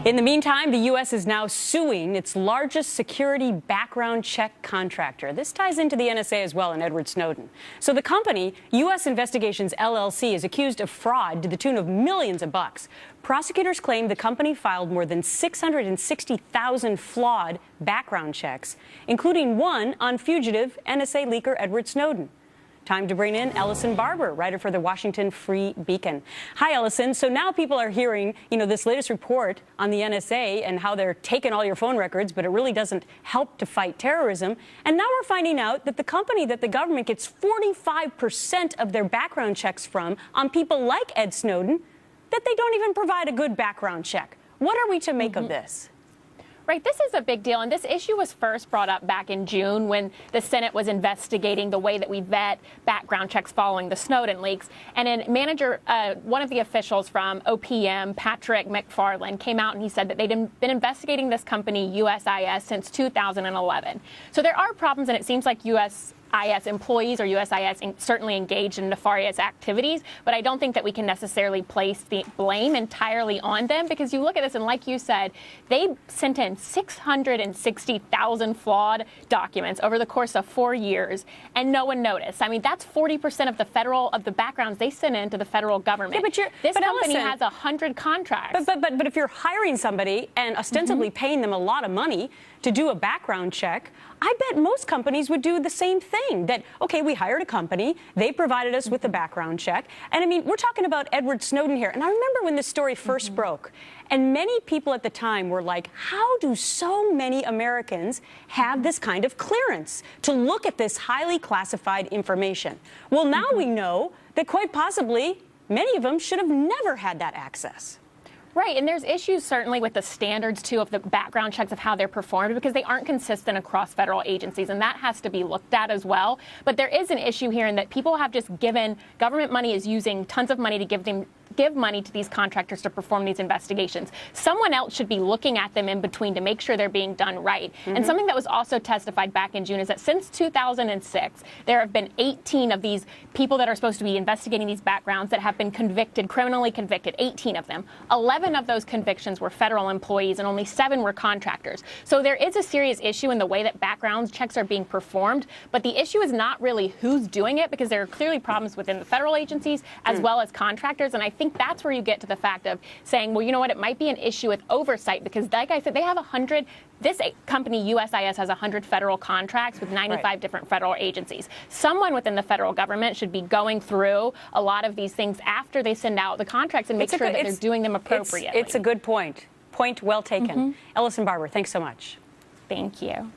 In the meantime, the U.S. is now suing its largest security background check contractor. This ties into the NSA as well and Edward Snowden. So the company, U.S. Investigations LLC, is accused of fraud to the tune of millions of bucks. Prosecutors claim the company filed more than 660,000 flawed background checks, including one on fugitive NSA leaker Edward Snowden. Time to bring in Ellison Barber, writer for the Washington Free Beacon. Hi, Ellison. So now people are hearing, this latest report on the NSA and how they're taking all your phone records, but it really doesn't help to fight terrorism. And now we're finding out that the company that the government gets 45% of their background checks from on people like Ed Snowden, that they don't even provide a good background check. What are we to make of this? Right, this is a big deal, and this issue was first brought up back in June when the Senate was investigating the way that we vet background checks following the Snowden leaks. And one of the officials from OPM, Patrick McFarland, came out and he said that they'd been investigating this company, U.S.C, since 2011. So there are problems, and it seems like U.S.C employees or U.S.C certainly engaged in nefarious activities, but I don't think that we can necessarily place the blame entirely on them, because you look at this and, like you said, they sent in 660,000 flawed documents over the course of 4 years, and no one noticed. I mean, that's 40% of the backgrounds they sent in to the federal government. Yeah, this company has 100 contracts. But if you're hiring somebody and ostensibly paying them a lot of money to do a background check, I bet most companies would do the same thing. That, okay, we hired a company, they provided us with the background check. And I mean, we're talking about Edward Snowden here. And I remember when this story first broke, and many people at the time were like, how do so many Americans have this kind of clearance to look at this highly classified information? Well, now we know that quite possibly many of them should have never had that access. Right, and there's issues certainly with the standards, too, of the background checks of how they're performed, because they aren't consistent across federal agencies, and that has to be looked at as well. But there is an issue here in that people have just government money is using tons of money to give money to these contractors to perform these investigations. Someone else should be looking at them in between to make sure they're being done right. And something that was also testified back in June is that since 2006, there have been 18 of these people that are supposed to be investigating these backgrounds that have been convicted, criminally convicted, 18 of them. 11 of those convictions were federal employees and only 7 were contractors. So there is a serious issue in the way that background checks are being performed, but the issue is not really who's doing it, because there are clearly problems within the federal agencies as well as contractors. And I think that's where you get to the fact of saying, well, you know what, it might be an issue with oversight, because like I said, they have 100, this company, U.S.C, has 100 federal contracts with 95 different federal agencies. Someone within the federal government should be going through a lot of these things after they send out the contracts and make sure that they're doing them appropriately. It's a good point. Point well taken. Ellison Barber, thanks so much. Thank you.